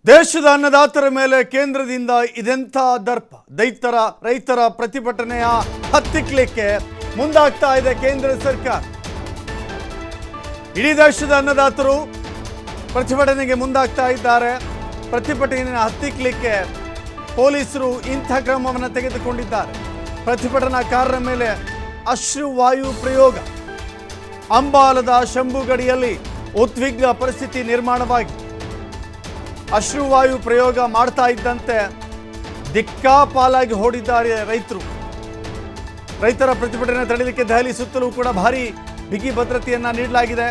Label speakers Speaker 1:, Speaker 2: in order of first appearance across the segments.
Speaker 1: ದೇಶದ ಅನ್ನದಾತರ ಮೇಲೆ ಕೇಂದ್ರದಿಂದ ಇದೆಂಥ ದರ್ಪ ರೈತರ ಪ್ರತಿಭಟನೆಯ ಹತ್ತಿಕ್ಕಲಿಕ್ಕೆ ಮುಂದಾಗ್ತಾ ಇದೆ ಕೇಂದ್ರ ಸರ್ಕಾರ. ಇಡೀ ದೇಶದ ಅನ್ನದಾತರು ಪ್ರತಿಭಟನೆಗೆ ಮುಂದಾಗ್ತಾ ಇದ್ದಾರೆ. ಪ್ರತಿಭಟನೆಯನ್ನು ಹತ್ತಿಕ್ಕಲಿಕ್ಕೆ ಪೊಲೀಸರು ಇಂಥ ಕ್ರಮವನ್ನು ತೆಗೆದುಕೊಂಡಿದ್ದಾರೆ. ಪ್ರತಿಭಟನಾಕಾರರ ಮೇಲೆ ಅಶ್ರುವಾಯು ಪ್ರಯೋಗ. ಅಂಬಾಲದ ಶಂಭುಗಡಿಯಲ್ಲಿ ಉದ್ವಿಗ್ನ ಪರಿಸ್ಥಿತಿ ನಿರ್ಮಾಣವಾಗಿ ಅಶ್ರುವಾಯು ಪ್ರಯೋಗ ಮಾಡ್ತಾ ಇದ್ದಂತೆ ದಿಕ್ಕಾಪಾಲಾಗಿ ಓಡಿದ್ದಾರೆ ರೈತರು. ರೈತರ ಪ್ರತಿಭಟನೆ ತಡೆಯಲಿಕ್ಕೆ ದೆಹಲಿ ಸುತ್ತಲೂ ಕೂಡ ಭಾರಿ ಬಿಗಿ ಭದ್ರತೆಯನ್ನ ನೀಡಲಾಗಿದೆ.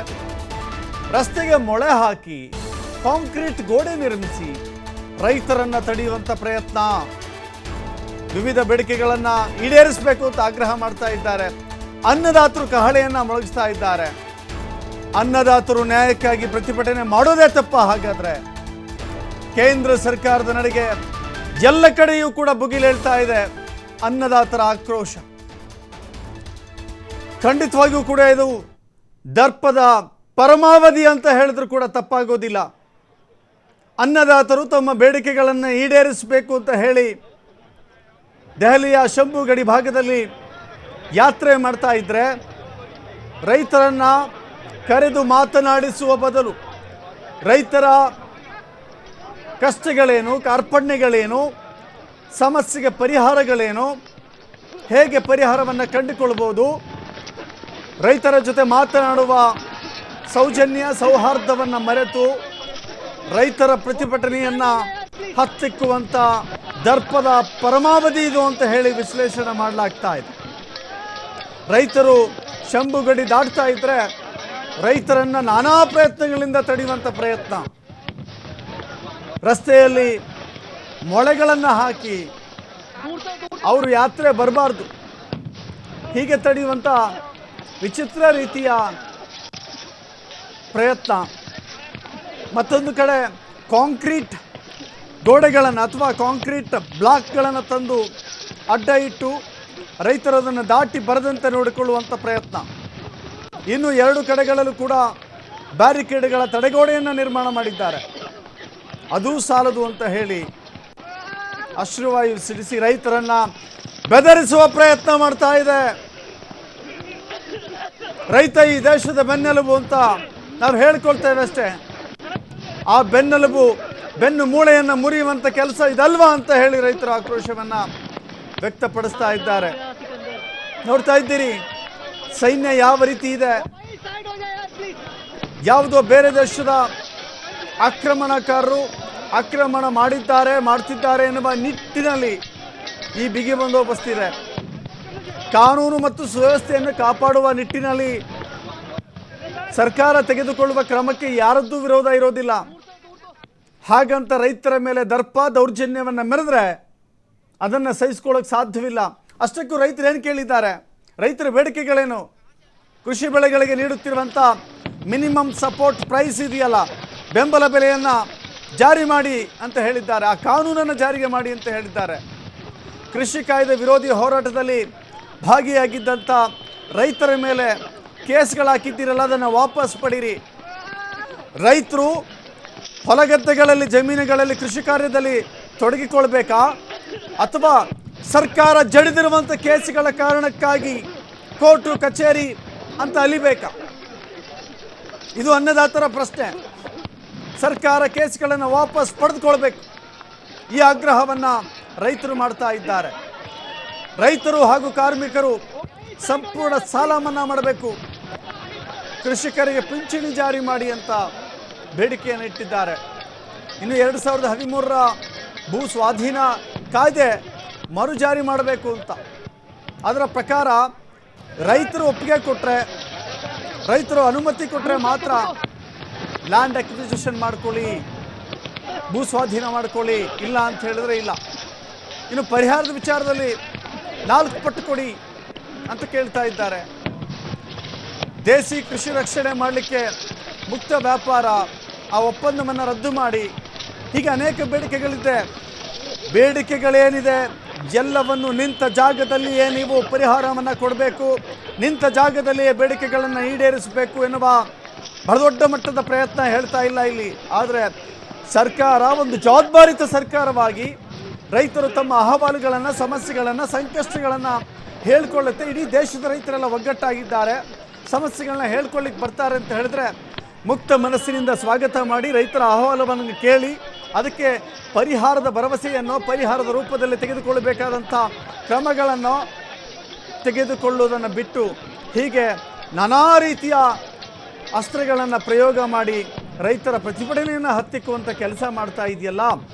Speaker 1: ರಸ್ತೆಗೆ ಮೊಳೆ ಹಾಕಿ ಕಾಂಕ್ರೀಟ್ ಗೋಡೆ ನಿರ್ಮಿಸಿ ರೈತರನ್ನ ತಡೆಯುವಂತ ಪ್ರಯತ್ನ. ವಿವಿಧ ಬೇಡಿಕೆಗಳನ್ನ ಈಡೇರಿಸಬೇಕು ಅಂತ ಆಗ್ರಹ ಮಾಡ್ತಾ ಇದ್ದಾರೆ. ಅನ್ನದಾತರು ಕಹಳೆಯನ್ನ ಮೊಳಗಿಸ್ತಾ ಇದ್ದಾರೆ. ಅನ್ನದಾತರು ನ್ಯಾಯಕ್ಕಾಗಿ ಪ್ರತಿಭಟನೆ ಮಾಡೋದೇ ತಪ್ಪ? ಹಾಗಾದ್ರೆ ಕೇಂದ್ರ ಸರ್ಕಾರದ ನಡೆಗೆ ಎಲ್ಲ ಕಡೆಯೂ ಕೂಡ ಭುಗಿಲೇಳ್ತಾ ಇದೆ ಅನ್ನದಾತರ ಆಕ್ರೋಶ. ಖಂಡಿತವಾಗಿಯೂ ಕೂಡ ಇದು ದರ್ಪದ ಪರಮಾವಧಿ ಅಂತ ಹೇಳಿದ್ರು ಕೂಡ ತಪ್ಪಾಗೋದಿಲ್ಲ. ಅನ್ನದಾತರು ತಮ್ಮ ಬೇಡಿಕೆಗಳನ್ನು ಈಡೇರಿಸಬೇಕು ಅಂತ ಹೇಳಿ ದೆಹಲಿಯ ಶಂಭುಗಡಿ ಭಾಗದಲ್ಲಿ ಯಾತ್ರೆ ಮಾಡ್ತಾ ಇದ್ರೆ ರೈತರನ್ನ ಕರೆದು ಮಾತನಾಡಿಸುವ ಬದಲು ರೈತರ ಕಷ್ಟಗಳೇನು, ಕಾರ್ಪಣ್ಯಗಳೇನು, ಸಮಸ್ಯೆಗೆ ಪರಿಹಾರಗಳೇನು, ಹೇಗೆ ಪರಿಹಾರವನ್ನು ಕಂಡುಕೊಳ್ಬೋದು, ರೈತರ ಜೊತೆ ಮಾತನಾಡುವ ಸೌಜನ್ಯ ಸೌಹಾರ್ದವನ್ನು ಮರೆತು ರೈತರ ಪ್ರತಿಭಟನೆಯನ್ನು ಹತ್ತಿಕ್ಕುವಂಥ ದರ್ಪದ ಪರಮಾವಧಿ ಇದು ಅಂತ ಹೇಳಿ ವಿಶ್ಲೇಷಣೆ ಮಾಡಲಾಗ್ತಾ ಇದೆ. ರೈತರು ಶಂಭುಗಡಿ ದಾಟ್ತಾ ಇದ್ರೆ ರೈತರನ್ನು ನಾನಾ ಪ್ರಯತ್ನಗಳಿಂದ ತಡೆಯುವಂಥ ಪ್ರಯತ್ನ. ರಸ್ತೆಯಲ್ಲಿ ಮೊಳೆಗಳನ್ನು ಹಾಕಿ ಅವರು ಯಾತ್ರೆ ಬರಬಾರ್ದು ಹೀಗೆ ತಡೆಯುವಂಥ ವಿಚಿತ್ರ ರೀತಿಯ ಪ್ರಯತ್ನ. ಮತ್ತೊಂದು ಕಡೆ ಕಾಂಕ್ರೀಟ್ ಗೋಡೆಗಳನ್ನು ಅಥವಾ ಕಾಂಕ್ರೀಟ್ ಬ್ಲಾಕ್ಗಳನ್ನು ತಂದು ಅಡ್ಡ ಇಟ್ಟು ರೈತರು ಅದನ್ನು ದಾಟಿ ಬರದಂತೆ ನೋಡಿಕೊಳ್ಳುವಂಥ ಪ್ರಯತ್ನ. ಇನ್ನು ಎರಡು ಕಡೆಗಳಲ್ಲೂ ಕೂಡ ಬ್ಯಾರಿಕೇಡ್ಗಳ ತಡೆಗೋಡೆಯನ್ನು ನಿರ್ಮಾಣ ಮಾಡಿದ್ದಾರೆ. ಅದೂ ಸಾಲದು ಅಂತ ಹೇಳಿ ಅಶ್ರುವಾಯು ಸಿಡಿಸಿ ರೈತರನ್ನ ಬೆದರಿಸುವ ಪ್ರಯತ್ನ ಮಾಡ್ತಾ ಇದೆ. ರೈತ ಈ ದೇಶದ ಬೆನ್ನೆಲುಬು ಅಂತ ನಾವು ಹೇಳ್ಕೊಳ್ತೇವೆ ಅಷ್ಟೇ. ಆ ಬೆನ್ನು ಮೂಳೆಯನ್ನು ಮುರಿಯುವಂಥ ಕೆಲಸ ಇದಲ್ವಾ ಅಂತ ಹೇಳಿ ರೈತರ ಆಕ್ರೋಶವನ್ನ ವ್ಯಕ್ತಪಡಿಸ್ತಾ ಇದ್ದಾರೆ. ನೋಡ್ತಾ ಇದ್ದೀರಿ ಸೈನ್ಯ ಯಾವ ರೀತಿ ಇದೆ. ಯಾವುದೋ ಬೇರೆ ದೇಶದ ಆಕ್ರಮಣಕಾರರು ಆಕ್ರಮಣ ಮಾಡ್ತಿದ್ದಾರೆ ಎನ್ನುವ ನಿಟ್ಟಿನಲ್ಲಿ ಈ ಬಿಗಿ ಬಂದೋಬಸ್ತ್ ಇದೆ. ಕಾನೂನು ಮತ್ತು ಸುವ್ಯವಸ್ಥೆಯನ್ನು ಕಾಪಾಡುವ ನಿಟ್ಟಿನಲ್ಲಿ ಸರ್ಕಾರ ತೆಗೆದುಕೊಳ್ಳುವ ಕ್ರಮಕ್ಕೆ ಯಾರದ್ದೂ ವಿರೋಧ ಇರೋದಿಲ್ಲ. ಹಾಗಂತ ರೈತರ ಮೇಲೆ ದರ್ಪ ದೌರ್ಜನ್ಯವನ್ನು ಮೆರೆದ್ರೆ ಅದನ್ನು ಸಹಿಸ್ಕೊಳ್ಳೋಕೆ ಸಾಧ್ಯವಿಲ್ಲ. ಅಷ್ಟಕ್ಕೂ ರೈತರು ಏನು ಕೇಳಿದ್ದಾರೆ? ರೈತರ ಬೇಡಿಕೆಗಳೇನು? ಕೃಷಿ ಬೆಳೆಗಳಿಗೆ ನೀಡುತ್ತಿರುವಂಥ ಮಿನಿಮಮ್ ಸಪೋರ್ಟ್ ಪ್ರೈಸ್ ಇದೆಯಲ್ಲ, ಬೆಂಬಲ ಬೆಲೆಯನ್ನು ಜಾರಿ ಮಾಡಿ ಅಂತ ಹೇಳಿದ್ದಾರೆ. ಆ ಕಾನೂನನ್ನು ಜಾರಿಗೆ ಮಾಡಿ ಅಂತ ಹೇಳಿದ್ದಾರೆ. ಕೃಷಿ ಕಾಯ್ದೆ ವಿರೋಧಿ ಹೋರಾಟದಲ್ಲಿ ಭಾಗಿಯಾಗಿದ್ದಂಥ ರೈತರ ಮೇಲೆ ಕೇಸ್ಗಳು ಹಾಕಿದ್ದೀರಲ್ಲ, ಅದನ್ನು ವಾಪಸ್ ಪಡೀರಿ. ರೈತರು ಹೊಲಗದ್ದೆಗಳಲ್ಲಿ ಜಮೀನುಗಳಲ್ಲಿ ಕೃಷಿ ಕಾರ್ಯದಲ್ಲಿ ತೊಡಗಿಕೊಳ್ಬೇಕಾ ಅಥವಾ ಸರ್ಕಾರ ಜಡಿದಿರುವಂಥ ಕೇಸ್ಗಳ ಕಾರಣಕ್ಕಾಗಿ ಕೋರ್ಟು ಕಚೇರಿ ಅಂತ ಅಲಿಬೇಕಾ? ಇದು ಅನ್ನದಾತರ ಪ್ರಶ್ನೆ. ಸರ್ಕಾರ ಕೇಸ್ಗಳನ್ನು ವಾಪಸ್ ಪಡೆದುಕೊಳ್ಬೇಕು. ಈ ಆಗ್ರಹವನ್ನು ರೈತರು ಮಾಡ್ತಾ ಇದ್ದಾರೆ. ರೈತರು ಹಾಗೂ ಕಾರ್ಮಿಕರು ಸಂಪೂರ್ಣ ಸಾಲ ಮನ್ನಾ ಮಾಡಬೇಕು, ಕೃಷಿಕರಿಗೆ ಪಿಂಚಣಿ ಜಾರಿ ಮಾಡಿ ಅಂತ ಬೇಡಿಕೆಯನ್ನು ಇಟ್ಟಿದ್ದಾರೆ. ಇನ್ನು 2013ರ ಭೂ ಸ್ವಾಧೀನ ಕಾಯ್ದೆ ಮರು ಜಾರಿ ಮಾಡಬೇಕು ಅಂತ. ಅದರ ಪ್ರಕಾರ ರೈತರು ಒಪ್ಪಿಗೆ ಕೊಟ್ಟರೆ, ರೈತರು ಅನುಮತಿ ಕೊಟ್ಟರೆ ಮಾತ್ರ ಲ್ಯಾಂಡ್ ಅಕ್ವಿಸಿಷನ್ ಮಾಡ್ಕೊಳ್ಳಿ, ಭೂ ಸ್ವಾಧೀನ ಮಾಡ್ಕೊಳ್ಳಿ, ಇಲ್ಲ ಅಂತ ಹೇಳಿದ್ರೆ ಇಲ್ಲ. ಇನ್ನು ಪರಿಹಾರದ ವಿಚಾರದಲ್ಲಿ 4 ಪಟ್ಟು ಕೊಡಿ ಅಂತ ಕೇಳ್ತಾ ಇದ್ದಾರೆ. ದೇಸಿ ಕೃಷಿ ರಕ್ಷಣೆ ಮಾಡಲಿಕ್ಕೆ ಮುಕ್ತ ವ್ಯಾಪಾರ, ಆ ಒಪ್ಪಂದವನ್ನು ರದ್ದು ಮಾಡಿ, ಹೀಗೆ ಅನೇಕ ಬೇಡಿಕೆಗಳಿದೆ. ಬೇಡಿಕೆಗಳೇನಿದೆ ಎಲ್ಲವನ್ನು ನಿಂತ ಜಾಗದಲ್ಲಿಯೇ ನೀವು ಪರಿಹಾರವನ್ನು ಕೊಡಬೇಕು, ನಿಂತ ಜಾಗದಲ್ಲಿಯೇ ಬೇಡಿಕೆಗಳನ್ನು ಈಡೇರಿಸಬೇಕು ಎನ್ನುವ ಬಹಳ ದೊಡ್ಡ ಮಟ್ಟದ ಪ್ರಯತ್ನ ಹೇಳ್ತಾ ಇಲ್ಲ ಇಲ್ಲಿ. ಆದರೆ ಸರ್ಕಾರ ಒಂದು ಜವಾಬ್ದಾರಿತ ಸರ್ಕಾರವಾಗಿ ರೈತರು ತಮ್ಮ ಅಹವಾಲುಗಳನ್ನು, ಸಮಸ್ಯೆಗಳನ್ನು, ಸಂಕಷ್ಟಗಳನ್ನು ಹೇಳ್ಕೊಳ್ಳುತ್ತೆ. ಇಡೀ ದೇಶದ ರೈತರೆಲ್ಲ ಒಗ್ಗಟ್ಟಾಗಿದ್ದಾರೆ, ಸಮಸ್ಯೆಗಳನ್ನ ಹೇಳ್ಕೊಳ್ಳಿಕ್ಕೆ ಬರ್ತಾರೆ ಅಂತ ಹೇಳಿದ್ರೆ ಮುಕ್ತ ಮನಸ್ಸಿನಿಂದ ಸ್ವಾಗತ ಮಾಡಿ ರೈತರ ಅಹವಾಲುವನ್ನು ಕೇಳಿ ಅದಕ್ಕೆ ಪರಿಹಾರದ ಭರವಸೆಯನ್ನು, ಪರಿಹಾರದ ರೂಪದಲ್ಲಿ ತೆಗೆದುಕೊಳ್ಳಬೇಕಾದಂಥ ಕ್ರಮಗಳನ್ನು ತೆಗೆದುಕೊಳ್ಳುವುದನ್ನು ಬಿಟ್ಟು ಹೀಗೆ ನಾನಾ ರೀತಿಯ ಅಸ್ತ್ರಗಳನ್ನು ಪ್ರಯೋಗ ಮಾಡಿ ರೈತರ ಪ್ರತಿಭಟನೆಯನ್ನು ಹತ್ತಿಕ್ಕುವಂಥ ಕೆಲಸ ಮಾಡ್ತಾ ಇದೆಯಲ್ಲ,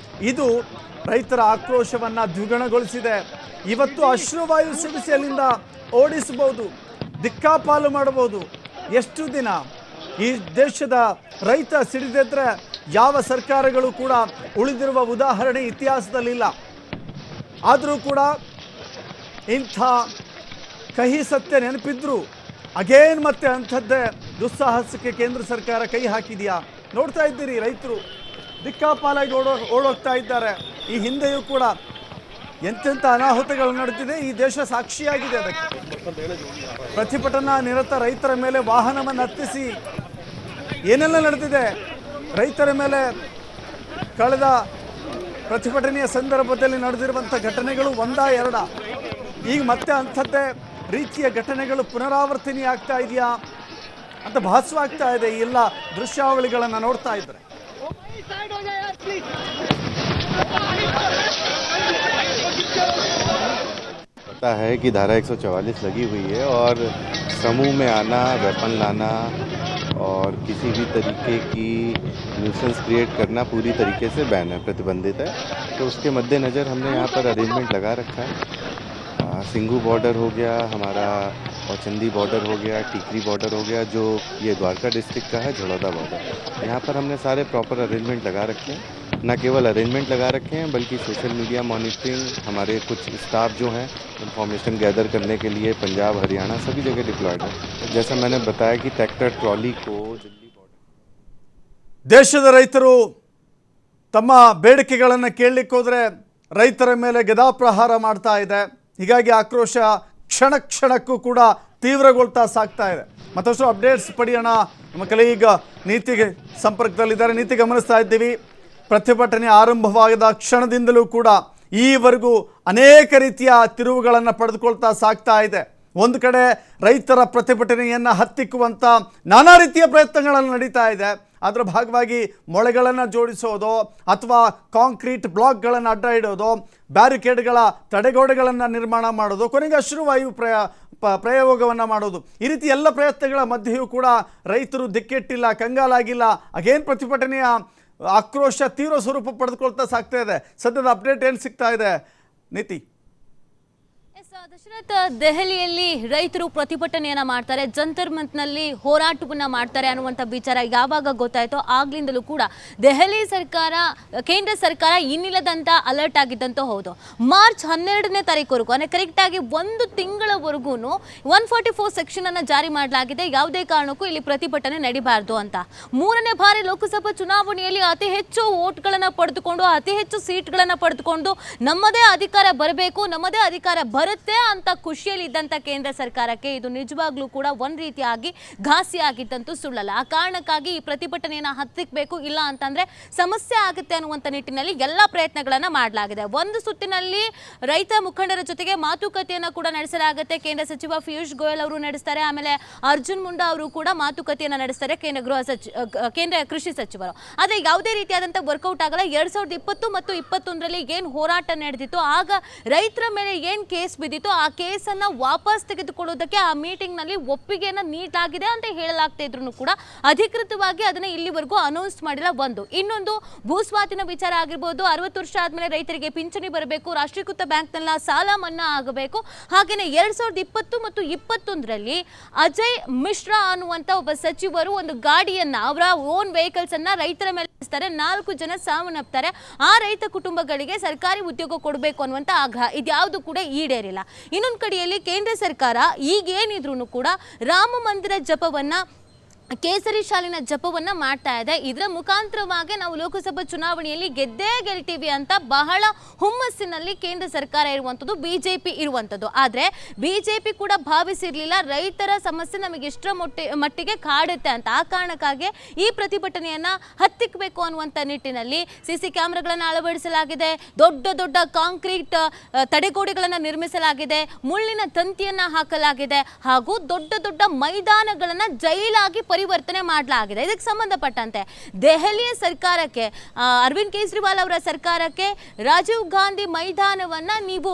Speaker 1: ಇದು ರೈತರ ಆಕ್ರೋಶವನ್ನು ದ್ವಿಗುಣಗೊಳಿಸಿದೆ. ಇವತ್ತು ಅಶ್ರುವಾಯು ಸಿಡಿಸಿ ಅಲ್ಲಿಂದ ಓಡಿಸಬಹುದು, ದಿಕ್ಕಾಪಾಲು ಮಾಡಬಹುದು. ಎಷ್ಟು ದಿನ ಈ ದೇಶದ ರೈತ ಸಿಡಿದಿದ್ರೆ ಯಾವ ಸರ್ಕಾರಗಳು ಕೂಡ ಉಳಿದಿರುವ ಉದಾಹರಣೆ ಇತಿಹಾಸದಲ್ಲಿಲ್ಲ. ಆದರೂ ಕೂಡ ಇಂಥ ಕಹಿ ಸತ್ಯ ನೆನಪಿದ್ರು ಅಗೇನ್ ಮತ್ತೆ ಅಂಥದ್ದೇ ದುಸ್ಸಾಹಸಕ್ಕೆ ಕೇಂದ್ರ ಸರ್ಕಾರ ಕೈ ಹಾಕಿದೆಯಾ? ನೋಡ್ತಾ ಇದ್ದೀರಿ, ರೈತರು ದಿಕ್ಕಾಪಾಲಾಗಿ ಓಡೋಗ್ತಾ ಇದ್ದಾರೆ. ಈ ಹಿಂದೆಯೂ ಕೂಡ ಎಂತೆಂಥ ಅನಾಹುತಗಳು ನಡೆದಿದೆ, ಈ ದೇಶ ಸಾಕ್ಷಿಯಾಗಿದೆ. ಅದಕ್ಕೆ ಪ್ರತಿಭಟನಾ ನಿರತ ರೈತರ ಮೇಲೆ ವಾಹನವನ್ನು ಹತ್ತಿಸಿ ಏನೆಲ್ಲ ನಡೆದಿದೆ. ರೈತರ ಮೇಲೆ ಕಳೆದ ಪ್ರತಿಭಟನೆಯ ಸಂದರ್ಭದಲ್ಲಿ ನಡೆದಿರುವಂಥ ಘಟನೆಗಳು ಒಂದಾ ಎರಡ, ಈಗ ಮತ್ತೆ ಅಂಥದ್ದೇ ರೀತಿಯ ಘಟನೆಗಳು ಪುನರಾವರ್ತನೆ ಆಗ್ತಾ ಇದೆಯಾ ಅಂತ ಭಾಸವಾಗ್ತಾ ಇದೆ ಈ ಎಲ್ಲ ದೃಶ್ಯಾವಳಿಗಳನ್ನು ನೋಡ್ತಾ ಇದ್ದಾರೆ.
Speaker 2: पता है कि धारा 144 लगी हुई है और समूह में आना, वेपन लाना और किसी भी तरीके की न्यूसेंस क्रिएट करना पूरी तरीके से बैन है, प्रतिबंधित है. तो उसके मद्देनज़र हमने यहाँ पर अरेंजमेंट लगा रखा है. सिंघू बॉर्डर हो गया हमारा, औचंदी बॉर्डर हो गया, टीकरी बॉर्डर हो गया, जो ये द्वारका डिस्ट्रिक्ट का है, झड़ौदा बॉर्डर. यहाँ पर हमने सारे प्रॉपर अरेंजमेंट लगा रखे हैं. न केवल अरेंजमेंट लगा रखे हैं बल्कि सोशल मीडिया मॉनिटरिंग, हमारे कुछ स्टाफ जो हैं इंफॉर्मेशन गैदर करने के लिए पंजाब, हरियाणा सभी जगह डिप्लॉयड है. जैसा मैंने बताया कि ट्रैक्टर ट्रॉली को दिल्ली बॉर्डर
Speaker 1: ದೇಶದ ರೈತರು ತಮ್ಮ ಬೇಡಿಕೆಗಳನ್ನು ಕೇಳಲಿಕ್ಕೆ ಹೋದರೆ ರೈತರ ಮೇಲೆ ಗದಾಪ್ರಹಾರ ಮಾಡ್ತಾ ಇದೆ. ಹೀಗಾಗಿ ಆಕ್ರೋಶ ಕ್ಷಣ ಕ್ಷಣಕ್ಕೂ ಕೂಡ ತೀವ್ರಗೊಳ್ತಾ ಸಾಗ್ತಾ ಇದೆ. ಮತ್ತಷ್ಟು ಅಪ್ಡೇಟ್ಸ್ ಪಡೆಯೋಣ. ನಮ್ಮ ಕಲೀಗ ನೀತಿಗೆ ಸಂಪರ್ಕದಲ್ಲಿದ್ದಾರೆ. ನೀತಿ ಗಮನಿಸ್ತಾ ಇದ್ದೀವಿ, ಪ್ರತಿಭಟನೆ ಆರಂಭವಾದ ಕ್ಷಣದಿಂದಲೂ ಕೂಡ ಈವರೆಗೂ ಅನೇಕ ರೀತಿಯ ತಿರುವುಗಳನ್ನು ಪಡೆದುಕೊಳ್ತಾ ಸಾಗ್ತಾ ಇದೆ. ಒಂದು ಕಡೆ ರೈತರ ಪ್ರತಿಭಟನೆಯನ್ನು ಹತ್ತಿಕ್ಕುವಂಥ ನಾನಾ ರೀತಿಯ ಪ್ರಯತ್ನಗಳನ್ನು ನಡೀತಾ ಇದೆ. ಅದರ ಭಾಗವಾಗಿ ಮೊಳೆಗಳನ್ನು ಜೋಡಿಸೋದು ಅಥವಾ ಕಾಂಕ್ರೀಟ್ ಬ್ಲಾಕ್ಗಳನ್ನು ಅಡ್ಡ ಇಡೋದು, ಬ್ಯಾರಿಕೇಡ್ಗಳ ತಡೆಗೋಡೆಗಳನ್ನು ನಿರ್ಮಾಣ ಮಾಡೋದು, ಕೊನೆಗೆ ಅಶ್ರುವಾಯು ಪ್ರಯೋಗವನ್ನು ಮಾಡೋದು, ಈ ರೀತಿ ಎಲ್ಲ ಪ್ರಯತ್ನಗಳ ಮಧ್ಯೆಯೂ ಕೂಡ ರೈತರು ದಿಕ್ಕೆಟ್ಟಿಲ್ಲ, ಕಂಗಾಲಾಗಿಲ್ಲ. ಅಗೇನ್ ಪ್ರತಿಭಟನೆಯ ಆಕ್ರೋಶ ತೀವ್ರ ಸ್ವರೂಪ ಪಡೆದುಕೊಳ್ತಾ ಸಾಗ್ತಾ ಇದೆ. ಸದ್ಯದ ಅಪ್ಡೇಟ್ ಏನು ಸಿಗ್ತಾ ಇದೆ ನೀತಿ?
Speaker 3: ದಶರಥ, ದೆಹಲಿಯಲ್ಲಿ ರೈತರು ಪ್ರತಿಭಟನೆಯನ್ನ ಮಾಡ್ತಾರೆ, ಜಂತರ್ ಮಂತರ್ನಲ್ಲಿ ಹೋರಾಟವನ್ನ ಮಾಡ್ತಾರೆ ಅನ್ನುವಂಥ ವಿಚಾರ ಯಾವಾಗ ಗೊತ್ತಾಯ್ತೋ ಆಗ್ಲಿಂದಲೂ ಕೂಡ ದೆಹಲಿ ಸರ್ಕಾರ, ಕೇಂದ್ರ ಸರ್ಕಾರ ಇನ್ನಿಲ್ಲದಂತ ಅಲರ್ಟ್ ಆಗಿದ್ದಂತೂ ಹೌದು. ಮಾರ್ಚ್ 12ನೇ ತಾರೀಕುವರೆಗೂ ಅಂದರೆ ಕರೆಕ್ಟಾಗಿ ಒಂದು ತಿಂಗಳವರೆಗೂ 144 ಸೆಕ್ಷನ್ ಅನ್ನು ಜಾರಿ ಮಾಡಲಾಗಿದೆ. ಯಾವುದೇ ಕಾರಣಕ್ಕೂ ಇಲ್ಲಿ ಪ್ರತಿಭಟನೆ ನಡೀಬಾರ್ದು ಅಂತ. 3ನೇ ಬಾರಿ ಲೋಕಸಭಾ ಚುನಾವಣೆಯಲ್ಲಿ ಅತಿ ಹೆಚ್ಚು ವೋಟ್ಗಳನ್ನು ಪಡೆದುಕೊಂಡು, ಅತಿ ಹೆಚ್ಚು ಸೀಟ್ಗಳನ್ನು ಪಡೆದುಕೊಂಡು ನಮ್ಮದೇ ಅಧಿಕಾರ ಬರಬೇಕು, ನಮ್ಮದೇ ಅಧಿಕಾರ ಬರುತ್ತೆ ಅಂತ ಖುಷಿಯಲ್ಲಿ ಇದ್ದಂತ ಕೇಂದ್ರ ಸರ್ಕಾರಕ್ಕೆ ಇದು ನಿಜವಾಗ್ಲೂ ಕೂಡ ಒಂದ್ ರೀತಿಯಾಗಿ ಘಾಸಿ ಆಗಿದ್ದಂತೂ ಸುಳ್ಳಲ್ಲ. ಆ ಕಾರಣಕ್ಕಾಗಿ ಈ ಪ್ರತಿಭಟನೆಯನ್ನ ಹತ್ತಿಕ್ಕಬೇಕು, ಇಲ್ಲ ಅಂತಂದ್ರೆ ಸಮಸ್ಯೆ ಆಗುತ್ತೆ ಅನ್ನುವಂಥ ನಿಟ್ಟಿನಲ್ಲಿ ಎಲ್ಲ ಪ್ರಯತ್ನಗಳನ್ನ ಮಾಡಲಾಗಿದೆ. ಒಂದು ಸುತ್ತಿನಲ್ಲಿ ರೈತ ಮುಖಂಡರ ಜೊತೆಗೆ ಮಾತುಕತೆಯನ್ನ ಕೂಡ ನಡೆಸಲಾಗುತ್ತೆ. ಕೇಂದ್ರ ಸಚಿವ ಪಿಯೂಷ್ ಗೋಯಲ್ ಅವರು ನಡೆಸ್ತಾರೆ, ಆಮೇಲೆ ಅರ್ಜುನ್ ಮುಂಡಾ ಅವರು ಕೂಡ ಮಾತುಕತೆಯನ್ನ ನಡೆಸ್ತಾರೆ, ಕೇಂದ್ರ ಕೃಷಿ ಸಚಿವರು. ಆದ್ರೆ ಯಾವುದೇ ರೀತಿಯಾದಂತ ವರ್ಕೌಟ್ ಆಗಲ್ಲ. 2020 ಮತ್ತು 2021ರಲ್ಲಿ ಏನ್ ಹೋರಾಟ ನಡೆದಿತ್ತು, ಆಗ ರೈತರ ಮೇಲೆ ಏನ್ ಕೇಸ್ ಬಿದ್ದಿತ್ತು, ಆ ಕೇಸನ್ನ ವಾಪಸ್ ತೆಗೆದುಕೊಳ್ಳೋದಕ್ಕೆ ಆ ಮೀಟಿಂಗ್ ನಲ್ಲಿ ಒಪ್ಪಿಗೆಯನ್ನ ನೀಡಲಾಗಿದೆ ಅಂತ ಹೇಳಲಾಗ್ತಾ ಇದ್ರು ಕೂಡ ಅಧಿಕೃತವಾಗಿ ಅದನ್ನ ಇಲ್ಲಿವರೆಗೂ ಅನೌನ್ಸ್ ಮಾಡಿಲ್ಲ. ಒಂದು ಇನ್ನೊಂದು ಭೂಸ್ವಾಧೀನ ವಿಚಾರ ಆಗಿರ್ಬೋದು, 60 ವರ್ಷ ಆದ್ಮೇಲೆ ರೈತರಿಗೆ ಪಿಂಚಣಿ ಬರಬೇಕು, ರಾಷ್ಟ್ರೀಕೃತ ಬ್ಯಾಂಕ್ನ ಸಾಲ ಮನ್ನಾ ಆಗಬೇಕು. ಹಾಗೇನೆ 2020 ಮತ್ತು 2021ರಲ್ಲಿ ಅಜಯ್ ಮಿಶ್ರಾ ಅನ್ನುವಂತ ಒಬ್ಬ ಸಚಿವರು ಒಂದು ಗಾಡಿಯನ್ನ, ಅವರ ಓನ್ ವೆಹಿಕಲ್ಸ್ ಅನ್ನ ರೈತರ ಮೇಲೆ 4 ಜನ ಸಾವನ್ನಪ್ತಾರೆ. ಆ ರೈತ ಕುಟುಂಬಗಳಿಗೆ ಸರ್ಕಾರಿ ಉದ್ಯೋಗ ಕೊಡಬೇಕು ಅನ್ನುವಂತ ಆಗ್ರಹ, ಇದ್ಯಾವುದು ಕೂಡ ಈಡೇರಿಲ್ಲ. ಇನ್ನೊಂದು ಕಡೆಯಲ್ಲಿ ಕೇಂದ್ರ ಸರ್ಕಾರ ಈಗೇನಿದ್ರು ಕೂಡ ರಾಮ ಮಂದಿರ ಜಪವನ್ನ ಕೇಸರಿ ಶಾಲಿನ ಜಪವನ್ನ ಮಾಡ್ತಾ ಇದೆ. ಇದರ ಮುಖಾಂತರವಾಗಿ ನಾವು ಲೋಕಸಭಾ ಚುನಾವಣೆಯಲ್ಲಿ ಗೆದ್ದೇ ಗೆಲ್ತೀವಿ ಅಂತ ಬಹಳ ಹುಮ್ಮಸ್ಸಿನಲ್ಲಿ ಕೇಂದ್ರ ಸರ್ಕಾರ ಇರುವಂಥದ್ದು, ಬಿಜೆಪಿ ಇರುವಂಥದ್ದು. ಆದರೆ ಬಿಜೆಪಿ ಕೂಡ ಭಾವಿಸಿರ್ಲಿಲ್ಲ ರೈತರ ಸಮಸ್ಯೆ ನಮಗೆ ಇಷ್ಟರ ಮಟ್ಟಿಗೆ ಕಾಡುತ್ತೆ ಅಂತ. ಆ ಕಾರಣಕ್ಕಾಗಿ ಈ ಪ್ರತಿಭಟನೆಯನ್ನ ಹತ್ತಿಕ್ಕಬೇಕು ಅನ್ನುವಂಥ ನಿಟ್ಟಿನಲ್ಲಿ ಸಿಸಿ ಕ್ಯಾಮೆರಾಗಳನ್ನು ಅಳವಡಿಸಲಾಗಿದೆ, ದೊಡ್ಡ ದೊಡ್ಡ ಕಾಂಕ್ರೀಟ್ ತಡೆಗೋಡೆಗಳನ್ನು ನಿರ್ಮಿಸಲಾಗಿದೆ, ಮುಳ್ಳಿನ ತಂತಿಯನ್ನ ಹಾಕಲಾಗಿದೆ, ಹಾಗೂ ದೊಡ್ಡ ದೊಡ್ಡ ಮೈದಾನಗಳನ್ನ ಜೈಲಾಗಿ ಪರಿವರ್ತನೆ ಮಾಡಲಾಗಿದೆ. ಇದಕ್ಕೆ ಸಂಬಂಧಪಟ್ಟಂತೆ ದೆಹಲಿಯ ಸರ್ಕಾರಕ್ಕೆ, ಅರವಿಂದ್ ಕೇಜ್ರಿವಾಲ್ ಅವರ ಸರ್ಕಾರಕ್ಕೆ ರಾಜೀವ್ ಗಾಂಧಿ ಮೈದಾನವನ್ನ ನೀವು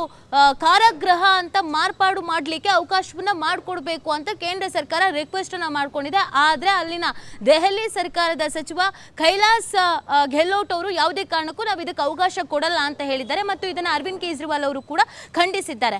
Speaker 3: ಕಾರಾಗೃಹ ಅಂತ ಮಾರ್ಪಾಡು ಮಾಡಲಿಕ್ಕೆ ಅವಕಾಶವನ್ನ ಮಾಡಿಕೊಡ್ಬೇಕು ಅಂತ ಕೇಂದ್ರ ಸರ್ಕಾರ ರಿಕ್ವೆಸ್ಟ್ ಅನ್ನ ಮಾಡ್ಕೊಂಡಿದೆ. ಆದ್ರೆ ಅಲ್ಲಿನ ದೆಹಲಿ ಸರ್ಕಾರದ ಸಚಿವ ಕೈಲಾಸ್ ಗೆಹ್ಲೋಟ್ ಅವರು ಯಾವುದೇ ಕಾರಣಕ್ಕೂ ನಾವು ಇದಕ್ಕೆ ಅವಕಾಶ ಕೊಡಲ್ಲ ಅಂತ ಹೇಳಿದ್ದಾರೆ. ಮತ್ತು ಇದನ್ನ ಅರವಿಂದ್ ಕೇಜ್ರಿವಾಲ್ ಅವರು ಕೂಡ ಖಂಡಿಸಿದ್ದಾರೆ.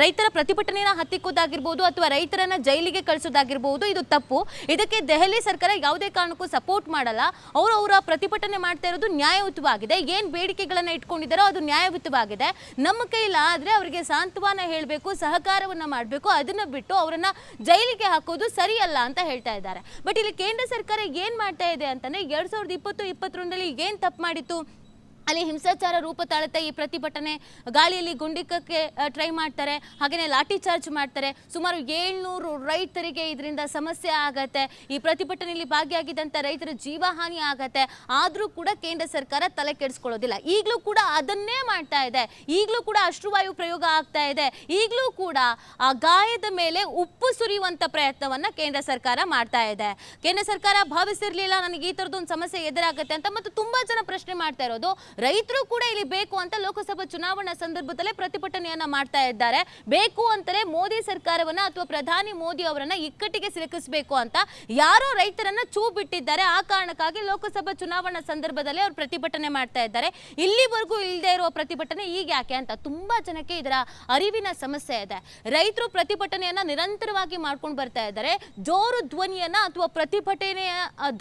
Speaker 3: ರೈತರ ಪ್ರತಿಭಟನೆಯನ್ನ ಹತ್ತಿಕ್ಕೋದಾಗಿರ್ಬೋದು ಅಥವಾ ರೈತರನ್ನ ಜೈಲಿಗೆ ಕಳಿಸೋದಾಗಿರ್ಬೋದು, ಇದು ತಪ್ಪು. ಇದಕ್ಕೆ ದೆಹಲಿ ಸರ್ಕಾರ ಯಾವುದೇ ಕಾರಣಕ್ಕೂ ಸಪೋರ್ಟ್ ಮಾಡಲ್ಲ. ಅವರ ಪ್ರತಿಭಟನೆ ಮಾಡ್ತಾ ಇರೋದು ನ್ಯಾಯಯುತವಾಗಿದೆ. ಏನ್ ಬೇಡಿಕೆಗಳನ್ನ ಇಟ್ಕೊಂಡಿದ್ದಾರೋ ಅದು ನ್ಯಾಯಯುತವಾಗಿದೆ. ನಮ್ಮ ಕೈಲಾದ್ರೆ ಅವರಿಗೆ ಸಾಂತ್ವನ ಹೇಳಬೇಕು, ಸಹಕಾರವನ್ನ ಮಾಡಬೇಕು. ಅದನ್ನ ಬಿಟ್ಟು ಅವರನ್ನ ಜೈಲಿಗೆ ಹಾಕೋದು ಸರಿಯಲ್ಲ ಅಂತ ಹೇಳ್ತಾ ಇದ್ದಾರೆ. ಬಟ್ ಇಲ್ಲಿ ಕೇಂದ್ರ ಸರ್ಕಾರ ಏನ್ ಮಾಡ್ತಾ ಇದೆ ಅಂತಂದ್ರೆ 2020-21ರಲ್ಲಿ ಏನ್ ತಪ್ಪು ಮಾಡಿತ್ತು, ಅಲ್ಲಿ ಹಿಂಸಾಚಾರ ರೂಪ ತಾಳುತ್ತೆ ಈ ಪ್ರತಿಭಟನೆ. ಗಾಳಿಯಲ್ಲಿ ಗುಂಡಿಕ್ಕಕ್ಕೆ ಟ್ರೈ ಮಾಡ್ತಾರೆ, ಹಾಗೆಯೇ ಲಾಠಿ ಚಾರ್ಜ್ ಮಾಡ್ತಾರೆ. ಸುಮಾರು 700 ರೈತರಿಗೆ ಇದರಿಂದ ಸಮಸ್ಯೆ ಆಗತ್ತೆ. ಈ ಪ್ರತಿಭಟನೆಯಲ್ಲಿ ಭಾಗಿಯಾಗಿದ್ದಂಥ ರೈತರ ಜೀವಹಾನಿ ಆಗತ್ತೆ. ಆದರೂ ಕೂಡ ಕೇಂದ್ರ ಸರ್ಕಾರ ತಲೆ ಕೆಡಿಸ್ಕೊಳ್ಳೋದಿಲ್ಲ. ಈಗಲೂ ಕೂಡ ಅದನ್ನೇ ಮಾಡ್ತಾ ಇದೆ. ಈಗಲೂ ಕೂಡ ಅಶ್ರುವಾಯು ಪ್ರಯೋಗ ಆಗ್ತಾ ಇದೆ. ಈಗಲೂ ಕೂಡ ಆ ಗಾಯದ ಮೇಲೆ ಉಪ್ಪು ಸುರಿಯುವಂಥ ಪ್ರಯತ್ನವನ್ನ ಕೇಂದ್ರ ಸರ್ಕಾರ ಮಾಡ್ತಾ ಇದೆ. ಕೇಂದ್ರ ಸರ್ಕಾರ ಭಾವಿಸಿರ್ಲಿಲ್ಲ ನನಗೆ ಈ ಥರದೊಂದು ಸಮಸ್ಯೆ ಎದುರಾಗುತ್ತೆ ಅಂತ. ಮತ್ತು ತುಂಬಾ ಜನ ಪ್ರಶ್ನೆ ಮಾಡ್ತಾ ಇರೋದು, ರೈತರು ಕೂಡ ಇಲ್ಲಿ ಬೇಕು ಅಂತ ಲೋಕಸಭಾ ಚುನಾವಣಾ ಸಂದರ್ಭದಲ್ಲೇ ಪ್ರತಿಭಟನೆಯನ್ನ ಮಾಡ್ತಾ ಇದ್ದಾರೆ. ಬೇಕು ಅಂತಲೇ ಮೋದಿ ಸರ್ಕಾರವನ್ನ ಅಥವಾ ಪ್ರಧಾನಿ ಮೋದಿ ಅವರನ್ನ ಇಕ್ಕಟ್ಟಿಗೆ ಸಿಲುಕಿಸಬೇಕು ಅಂತ ಯಾರೋ ರೈತರನ್ನ ಚೂ ಬಿಟ್ಟಿದ್ದಾರೆ. ಆ ಕಾರಣಕ್ಕಾಗಿ ಲೋಕಸಭಾ ಚುನಾವಣಾ ಸಂದರ್ಭದಲ್ಲಿ ಅವರು ಪ್ರತಿಭಟನೆ ಮಾಡ್ತಾ ಇದ್ದಾರೆ. ಇಲ್ಲಿವರೆಗೂ ಇಲ್ಲದೆ ಇರುವ ಪ್ರತಿಭಟನೆ ಈಗ ಯಾಕೆ ಅಂತ ತುಂಬಾ ಜನಕ್ಕೆ ಇದರ ಅರಿವಿನ ಸಮಸ್ಯೆ ಇದೆ. ರೈತರು ಪ್ರತಿಭಟನೆಯನ್ನ ನಿರಂತರವಾಗಿ ಮಾಡ್ಕೊಂಡು ಬರ್ತಾ ಇದ್ದಾರೆ. ಜೋರು ಧ್ವನಿಯನ್ನ ಅಥವಾ ಪ್ರತಿಭಟನೆಯ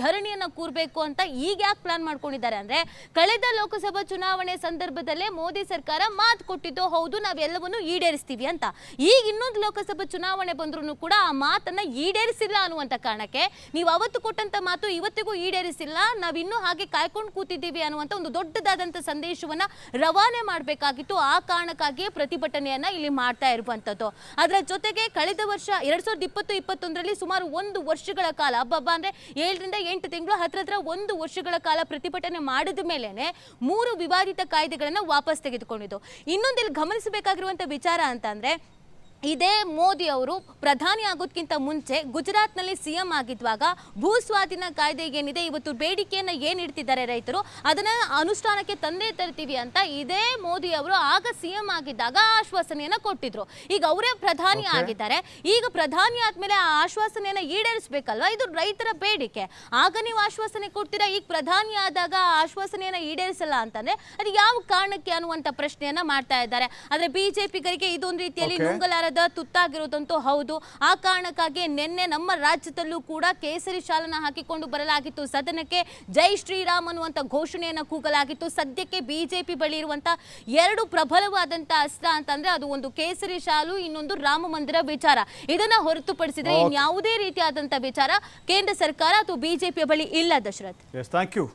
Speaker 3: ಧರಣಿಯನ್ನ ಕೂರ್ಬೇಕು ಅಂತ ಈಗ ಯಾಕೆ ಪ್ಲಾನ್ ಮಾಡ್ಕೊಂಡಿದ್ದಾರೆ ಅಂದ್ರೆ, ಕಳೆದ ಲೋಕಸಭಾ ಚುನಾವಣೆ ಸಂದರ್ಭದಲ್ಲೇ ಮೋದಿ ಸರ್ಕಾರ ಮಾತು ಕೊಟ್ಟಿದ್ದು ಹೌದು, ನಾವೆಲ್ಲವನ್ನು ಈಡೇರಿಸ್ತೀವಿ ಅಂತ. ಈಗ ಇನ್ನೊಂದು ಲೋಕಸಭಾ ಚುನಾವಣೆ ಬಂದ್ರೂ ಕೂಡ ಆ ಮಾತನ್ನ ಈಡೇರಿಸಿಲ್ಲ ಅನ್ನುವಂತ ಕಾರಣಕ್ಕೆ, ನೀವು ಅವತ್ತು ಕೊಟ್ಟಂತ ಮಾತು ಇವತ್ತಿಗೂ ಈಡೇರಿಸಿಲ್ಲ, ನಾವಿನ್ನೂ ಹಾಗೆ ಕಾಯ್ಕೊಂಡು ಕೂತಿದ್ದೀವಿ ಅನ್ನುವಂತ ಒಂದು ದೊಡ್ಡದಾದಂತ ಸಂದೇಶವನ್ನ ರವಾನೆ ಮಾಡಬೇಕಾಗಿತ್ತು. ಆ ಕಾರಣಕ್ಕಾಗಿ ಪ್ರತಿಭಟನೆಯನ್ನ ಇಲ್ಲಿ ಮಾಡ್ತಾ ಇರುವಂತದ್ದು. ಅದರ ಜೊತೆಗೆ ಕಳೆದ ವರ್ಷ 2020-21ರಲ್ಲಿ ಸುಮಾರು 1 ವರ್ಷಗಳ ಕಾಲ, ಹಬ್ಬ ಅಂದ್ರೆ 7 ರಿಂದ 8 ತಿಂಗಳು, ಹತ್ರ 1 ವರ್ಷಗಳ ಕಾಲ ಪ್ರತಿಭಟನೆ ಮಾಡಿದ ಮೇಲೆನೆ 3 ವಿವಾದಿತ ಕಾಯ್ದೆಗಳನ್ನು ವಾಪಸ್ ತೆಗೆದುಕೊಂಡಿದ್ದು. ಇನ್ನೊಂದಿಲ್ಲಿ ಗಮನಿಸಬೇಕಾಗಿರುವಂತ ವಿಚಾರ ಅಂತಂದ್ರೆ, ಇದೇ ಮೋದಿ ಅವರು ಪ್ರಧಾನಿ ಆಗೋದಕ್ಕಿಂತ ಮುಂಚೆ ಗುಜರಾತ್ನಲ್ಲಿ ಸಿಎಂ ಆಗಿದ್ದಾಗ ಭೂ ಸ್ವಾಧೀನ ಕಾಯ್ದೆ ಏನಿದೆ, ಇವತ್ತು ಬೇಡಿಕೆಯನ್ನ ಏನ್ ಇಡ್ತಿದ್ದಾರೆ ರೈತರು, ಅದನ್ನ ಅನುಷ್ಠಾನಕ್ಕೆ ತಂದೇ ತರ್ತೀವಿ ಅಂತ ಇದೇ ಮೋದಿ ಅವರು ಆಗ ಸಿಎಂ ಆಗಿದ್ದಾಗ ಆಶ್ವಾಸನೆಯನ್ನ ಕೊಟ್ಟಿದ್ರು. ಈಗ ಅವರೇ ಪ್ರಧಾನಿ ಆಗಿದ್ದಾರೆ. ಈಗ ಪ್ರಧಾನಿ ಆದ್ಮೇಲೆ ಆ ಆಶ್ವಾಸನೆಯನ್ನ ಈಡೇರಿಸಬೇಕಲ್ವಾ, ಇದು ರೈತರ ಬೇಡಿಕೆ. ಆಗ ನೀವು ಆಶ್ವಾಸನೆ ಕೊಡ್ತೀರಾ, ಈಗ ಪ್ರಧಾನಿ ಆದಾಗ ಆಶ್ವಾಸನೆಯನ್ನ ಈಡೇರಿಸಲ್ಲ ಅಂತಂದ್ರೆ ಅದು ಯಾವ ಕಾರಣಕ್ಕೆ ಅನ್ನುವಂತ ಪ್ರಶ್ನೆಯನ್ನ ಮಾಡ್ತಾ ಇದ್ದಾರೆ. ಆದ್ರೆ ಬಿಜೆಪಿಗರಿಗೆ ಇದೊಂದು ರೀತಿಯಲ್ಲಿ ನುಂಗಲಾರ ತುತ್ತಾಗಿರೋದಂತೂ ಹೌದು. ಆ ಕಾರಣಕ್ಕಾಗಿ ನಿನ್ನೆ ನಮ್ಮ ರಾಜ್ಯದಲ್ಲೂ ಕೂಡ ಕೇಸರಿ ಶಾಲನ್ನ ಹಾಕಿಕೊಂಡು ಬರಲಾಗಿತ್ತು. ಸದನಕ್ಕೆ ಜೈ ಶ್ರೀರಾಮ್ ಅನ್ನುವಂತ ಘೋಷಣೆಯನ್ನ ಕೂಗಲಾಗಿತ್ತು. ಸದ್ಯಕ್ಕೆ ಬಿಜೆಪಿ ಬಳಿ ಇರುವಂತ 2 ಪ್ರಬಲವಾದಂತ ಅಸ್ತ್ರ ಅಂತಂದ್ರೆ ಅದು ಒಂದು ಕೇಸರಿ ಶಾಲು, ಇನ್ನೊಂದು ರಾಮ ಮಂದಿರ ವಿಚಾರ. ಇದನ್ನ ಹೊರತುಪಡಿಸಿದ್ರೆ ಇನ್ಯಾವುದೇ ರೀತಿಯಾದಂತ ವಿಚಾರ ಕೇಂದ್ರ ಸರ್ಕಾರ ಅಥವಾ ಬಿಜೆಪಿಯ ಬಳಿ ಇಲ್ಲ. Dasharath,
Speaker 1: thank you.